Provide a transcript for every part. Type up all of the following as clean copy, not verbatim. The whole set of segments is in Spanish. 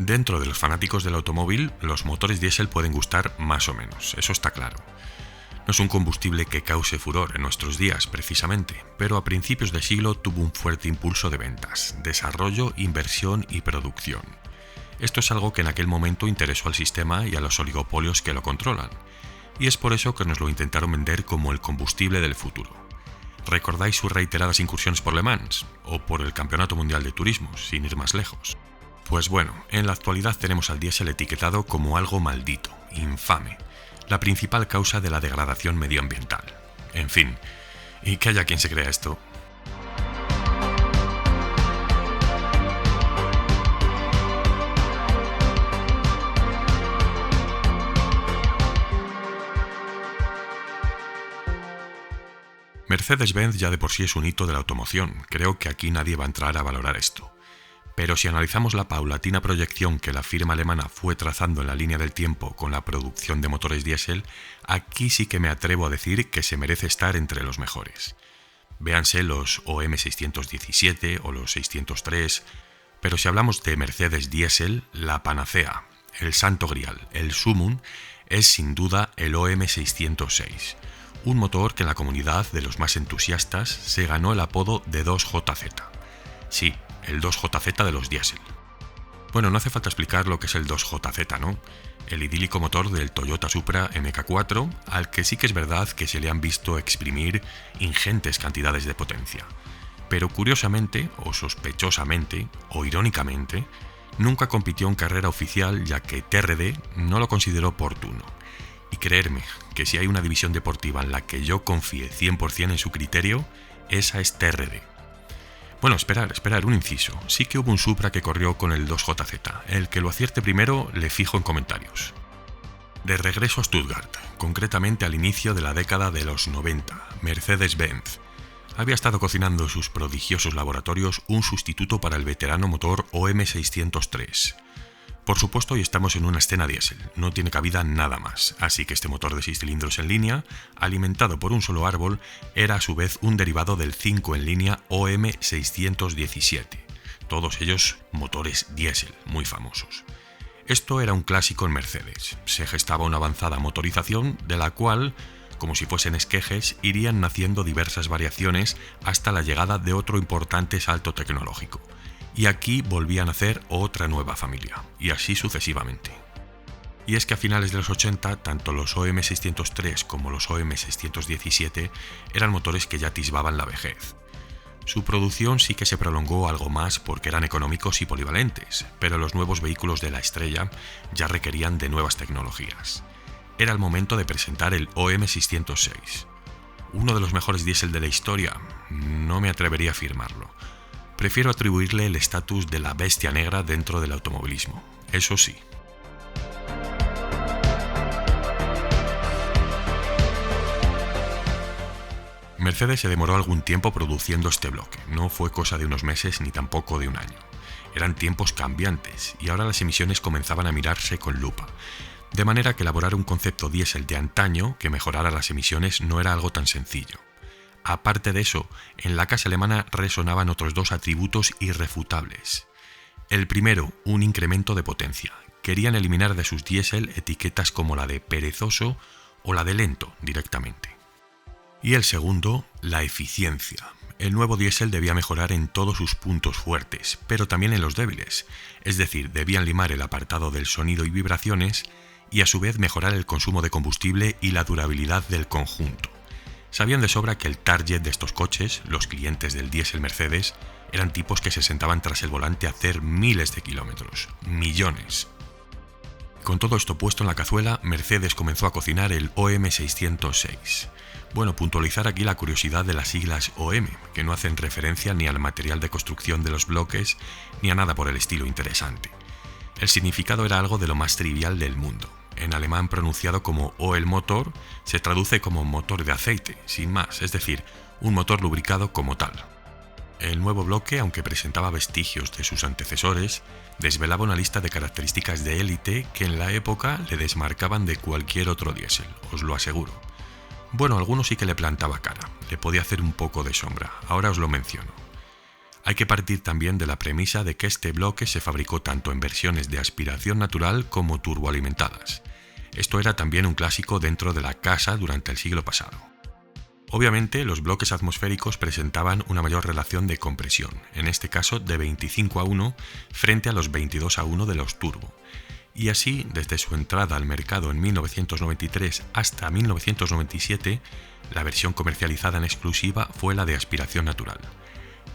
Dentro de los fanáticos del automóvil, los motores diésel pueden gustar más o menos, eso está claro. No es un combustible que cause furor en nuestros días, precisamente, pero a principios de siglo tuvo un fuerte impulso de ventas, desarrollo, inversión y producción. Esto es algo que en aquel momento interesó al sistema y a los oligopolios que lo controlan, y es por eso que nos lo intentaron vender como el combustible del futuro. ¿Recordáis sus reiteradas incursiones por Le Mans? ¿O por el Campeonato Mundial de Turismo, sin ir más lejos? Pues bueno, en la actualidad tenemos al diésel etiquetado como algo maldito, infame, la principal causa de la degradación medioambiental. En fin, y que haya quien se crea esto. Mercedes-Benz ya de por sí es un hito de la automoción, creo que aquí nadie va a entrar a valorar esto. Pero si analizamos la paulatina proyección que la firma alemana fue trazando en la línea del tiempo con la producción de motores diésel, aquí sí que me atrevo a decir que se merece estar entre los mejores. Véanse los OM617 o los 603, pero si hablamos de Mercedes diésel, la panacea, el santo grial, el sumum, es sin duda el OM606. Un motor que en la comunidad de los más entusiastas se ganó el apodo de 2JZ. Sí, el 2JZ de los diésel. Bueno, no hace falta explicar lo que es el 2JZ, ¿no? El idílico motor del Toyota Supra MK4, al que sí que es verdad que se le han visto exprimir ingentes cantidades de potencia. Pero curiosamente, o sospechosamente, o irónicamente, nunca compitió en carrera oficial ya que TRD no lo consideró oportuno. Y creerme que si hay una división deportiva en la que yo confíe 100% en su criterio, esa es TRD. Bueno, esperar, un inciso. Sí que hubo un Supra que corrió con el 2JZ. El que lo acierte primero le fijo en comentarios. De regreso a Stuttgart, concretamente al inicio de la década de los 90, Mercedes-Benz había estado cocinando en sus prodigiosos laboratorios un sustituto para el veterano motor OM603. Por supuesto, hoy estamos en una escena diésel, no tiene cabida nada más, así que este motor de 6 cilindros en línea, alimentado por un solo árbol, era a su vez un derivado del 5 en línea OM617, todos ellos motores diésel muy famosos. Esto era un clásico en Mercedes, se gestaba una avanzada motorización de la cual, como si fuesen esquejes, irían naciendo diversas variaciones hasta la llegada de otro importante salto tecnológico. Y aquí volvían a nacer otra nueva familia, y así sucesivamente. Y es que a finales de los 80, tanto los OM603 como los OM617 eran motores que ya atisbaban la vejez. Su producción sí que se prolongó algo más porque eran económicos y polivalentes, pero los nuevos vehículos de la estrella ya requerían de nuevas tecnologías. Era el momento de presentar el OM606. Uno de los mejores diésel de la historia, no me atrevería a afirmarlo. Prefiero atribuirle el estatus de la bestia negra dentro del automovilismo, eso sí. Mercedes se demoró algún tiempo produciendo este bloque, no fue cosa de unos meses ni tampoco de un año. Eran tiempos cambiantes y ahora las emisiones comenzaban a mirarse con lupa, de manera que elaborar un concepto diésel de antaño que mejorara las emisiones no era algo tan sencillo. Aparte de eso, en la casa alemana resonaban otros dos atributos irrefutables. El primero, un incremento de potencia. Querían eliminar de sus diésel etiquetas como la de perezoso o la de lento directamente. Y el segundo, la eficiencia. El nuevo diésel debía mejorar en todos sus puntos fuertes, pero también en los débiles, es decir, debían limar el apartado del sonido y vibraciones y a su vez mejorar el consumo de combustible y la durabilidad del conjunto. Sabían de sobra que el target de estos coches, los clientes del diésel Mercedes, eran tipos que se sentaban tras el volante a hacer miles de kilómetros, millones. Con todo esto puesto en la cazuela, Mercedes comenzó a cocinar el OM606. Bueno, puntualizar aquí la curiosidad de las siglas OM, que no hacen referencia ni al material de construcción de los bloques, ni a nada por el estilo interesante. El significado era algo de lo más trivial del mundo. En alemán pronunciado como Ölmotor, se traduce como motor de aceite, sin más, es decir, un motor lubricado como tal. El nuevo bloque, aunque presentaba vestigios de sus antecesores, desvelaba una lista de características de élite que en la época le desmarcaban de cualquier otro diésel, os lo aseguro. Bueno, a algunos sí que le plantaba cara, le podía hacer un poco de sombra, ahora os lo menciono. Hay que partir también de la premisa de que este bloque se fabricó tanto en versiones de aspiración natural como turboalimentadas. Esto era también un clásico dentro de la casa durante el siglo pasado. Obviamente, los bloques atmosféricos presentaban una mayor relación de compresión, en este caso de 25:1 frente a los 22:1 de los turbo. Y así, desde su entrada al mercado en 1993 hasta 1997, la versión comercializada en exclusiva fue la de aspiración natural.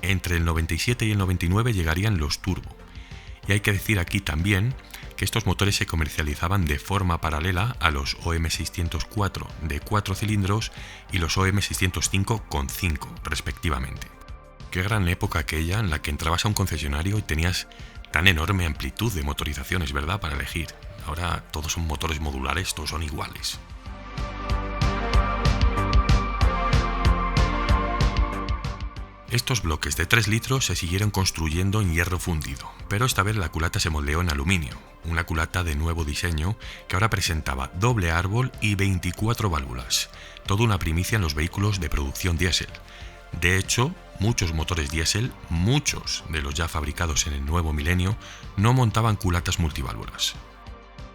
Entre el 97 y el 99 llegarían los turbo. Y hay que decir aquí también que estos motores se comercializaban de forma paralela a los OM604 de 4 cilindros y los OM605 con 5, respectivamente. Qué gran época aquella en la que entrabas a un concesionario y tenías tan enorme amplitud de motorizaciones, ¿verdad?, para elegir. Ahora todos son motores modulares, todos son iguales. Estos bloques de 3 litros se siguieron construyendo en hierro fundido, pero esta vez la culata se moldeó en aluminio, una culata de nuevo diseño que ahora presentaba doble árbol y 24 válvulas, toda una primicia en los vehículos de producción diésel. De hecho, muchos motores diésel, muchos de los ya fabricados en el nuevo milenio, no montaban culatas multiválvulas.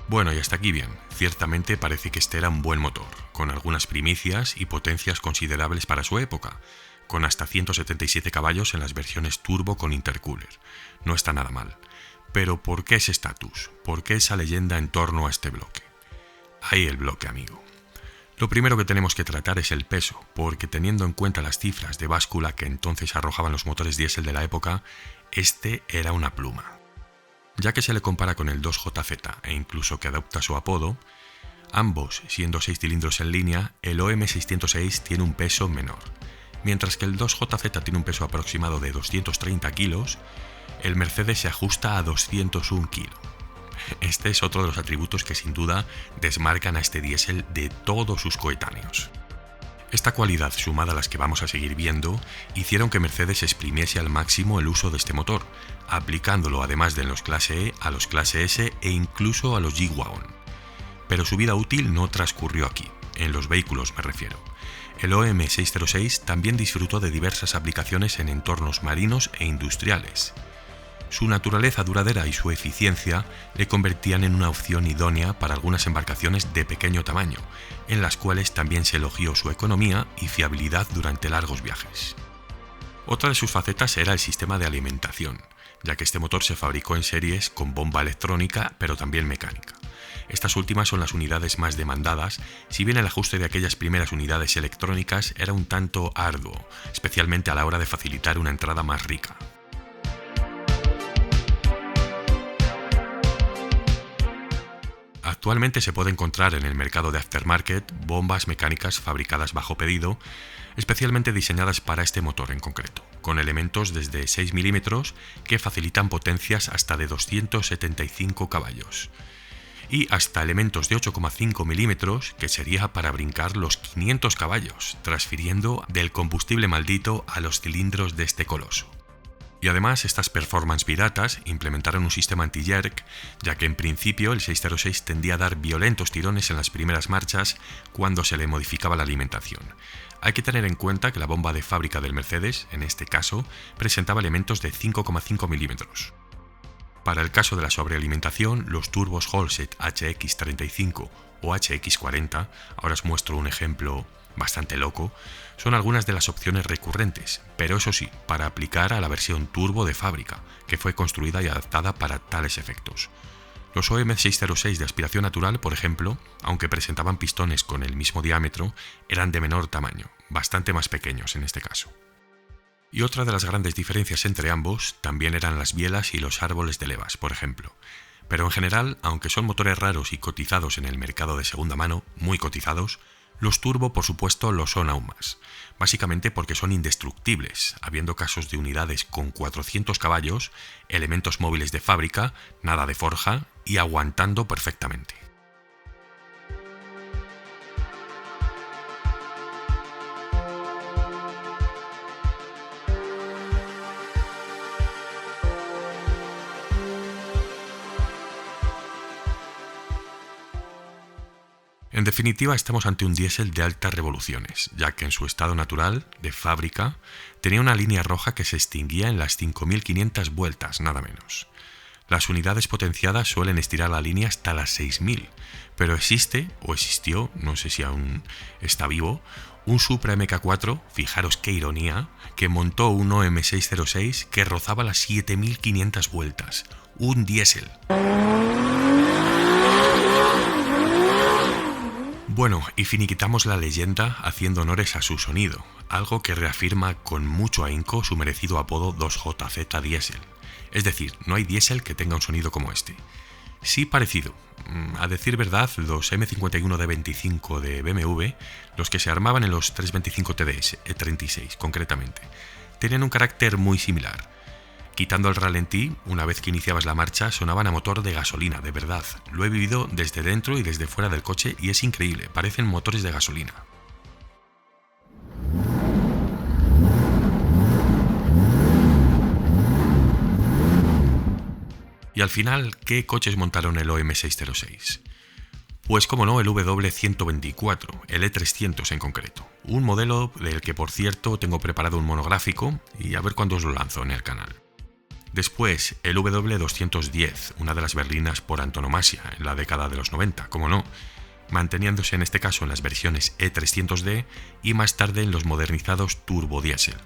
Bueno, y hasta aquí bien, ciertamente parece que este era un buen motor, con algunas primicias y potencias considerables para su época, con hasta 177 caballos en las versiones turbo con intercooler. No está nada mal. Pero ¿por qué ese estatus? ¿Por qué esa leyenda en torno a este bloque? Ahí el bloque, amigo. Lo primero que tenemos que tratar es el peso, porque teniendo en cuenta las cifras de báscula que entonces arrojaban los motores diésel de la época, este era una pluma. Ya que se le compara con el 2JZ e incluso que adopta su apodo, ambos siendo 6 cilindros en línea, el OM606 tiene un peso menor. Mientras que el 2JZ tiene un peso aproximado de 230 kilos, el Mercedes se ajusta a 201 kilos. Este es otro de los atributos que sin duda desmarcan a este diésel de todos sus coetáneos. Esta cualidad, sumada a las que vamos a seguir viendo, hicieron que Mercedes exprimiese al máximo el uso de este motor, aplicándolo además de en los clase E a los clase S e incluso a los G-Wagon. Pero su vida útil no transcurrió aquí, en los vehículos me refiero. El OM606 también disfrutó de diversas aplicaciones en entornos marinos e industriales. Su naturaleza duradera y su eficiencia le convertían en una opción idónea para algunas embarcaciones de pequeño tamaño, en las cuales también se elogió su economía y fiabilidad durante largos viajes. Otra de sus facetas era el sistema de alimentación, ya que este motor se fabricó en series con bomba electrónica pero también mecánica. Estas últimas son las unidades más demandadas, si bien el ajuste de aquellas primeras unidades electrónicas era un tanto arduo, especialmente a la hora de facilitar una entrada más rica. Actualmente se puede encontrar en el mercado de aftermarket bombas mecánicas fabricadas bajo pedido, especialmente diseñadas para este motor en concreto, con elementos desde 6 mm que facilitan potencias hasta de 275 caballos. Y hasta elementos de 8,5 mm que sería para brincar los 500 caballos, transfiriendo del combustible maldito a los cilindros de este coloso. Y además estas performance piratas implementaron un sistema anti-jerk, ya que en principio el 606 tendía a dar violentos tirones en las primeras marchas cuando se le modificaba la alimentación. Hay que tener en cuenta que la bomba de fábrica del Mercedes, en este caso, presentaba elementos de 5,5 mm. Para el caso de la sobrealimentación, los turbos Holset HX35 o HX40, ahora os muestro un ejemplo bastante loco, son algunas de las opciones recurrentes, pero eso sí, para aplicar a la versión turbo de fábrica, que fue construida y adaptada para tales efectos. Los OM606 de aspiración natural, por ejemplo, aunque presentaban pistones con el mismo diámetro, eran de menor tamaño, bastante más pequeños en este caso. Y otra de las grandes diferencias entre ambos también eran las bielas y los árboles de levas, por ejemplo. Pero en general, aunque son motores raros y cotizados en el mercado de segunda mano, muy cotizados, los turbo por supuesto lo son aún más, básicamente porque son indestructibles, habiendo casos de unidades con 400 caballos, elementos móviles de fábrica, nada de forja y aguantando perfectamente. En definitiva, estamos ante un diésel de altas revoluciones, ya que en su estado natural, de fábrica, tenía una línea roja que se extinguía en las 5.500 vueltas, nada menos. Las unidades potenciadas suelen estirar la línea hasta las 6.000, pero existe, o existió, no sé si aún está vivo, un Supra MK4, fijaros qué ironía, que montó un OM606 que rozaba las 7.500 vueltas, un diésel. Bueno, y finiquitamos la leyenda haciendo honores a su sonido, algo que reafirma con mucho ahínco su merecido apodo 2JZ Diesel. Es decir, no hay diésel que tenga un sonido como este. Sí parecido. A decir verdad, los M51 D25 de BMW, los que se armaban en los 325 TDS E36 concretamente, tenían un carácter muy similar. Quitando el ralentí, una vez que iniciabas la marcha, sonaban a motor de gasolina, de verdad. Lo he vivido desde dentro y desde fuera del coche y es increíble, parecen motores de gasolina. Y al final, ¿qué coches montaron el OM606? Pues como no, el W124, el E300 en concreto. Un modelo del que por cierto tengo preparado un monográfico y a ver cuándo os lo lanzo en el canal. Después, el W210, una de las berlinas por antonomasia en la década de los 90, como no, manteniéndose en este caso en las versiones E300D y más tarde en los modernizados turbodiesel.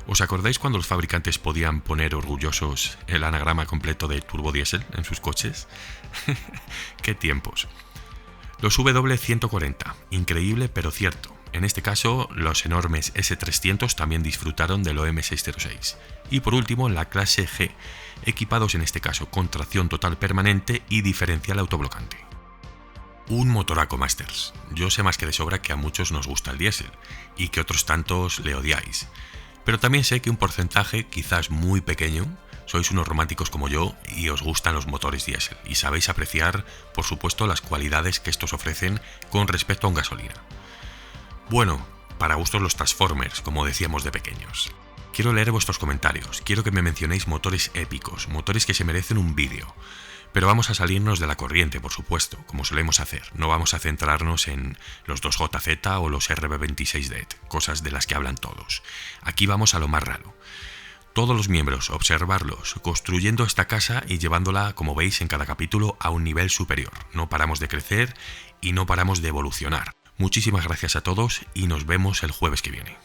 ¿Os acordáis cuando los fabricantes podían poner orgullosos el anagrama completo de turbodiesel en sus coches? ¡Qué tiempos! Los W140, increíble pero cierto. En este caso, los enormes S300 también disfrutaron del OM606. Y por último, la clase G, equipados en este caso con tracción total permanente y diferencial autoblocante. Un motoraco Masters. Yo sé más que de sobra que a muchos nos gusta el diésel y que otros tantos le odiáis. Pero también sé que un porcentaje, quizás muy pequeño, sois unos románticos como yo y os gustan los motores diésel y sabéis apreciar, por supuesto, las cualidades que estos ofrecen con respecto a un gasolina. Bueno, para gustos los Transformers, como decíamos de pequeños. Quiero leer vuestros comentarios, quiero que me mencionéis motores épicos, motores que se merecen un vídeo. Pero vamos a salirnos de la corriente, por supuesto, como solemos hacer. No vamos a centrarnos en los 2JZ o los RB26D, cosas de las que hablan todos. Aquí vamos a lo más raro. Todos los miembros, observarlos, construyendo esta casa y llevándola, como veis en cada capítulo, a un nivel superior. No paramos de crecer y no paramos de evolucionar. Muchísimas gracias a todos y nos vemos el jueves que viene.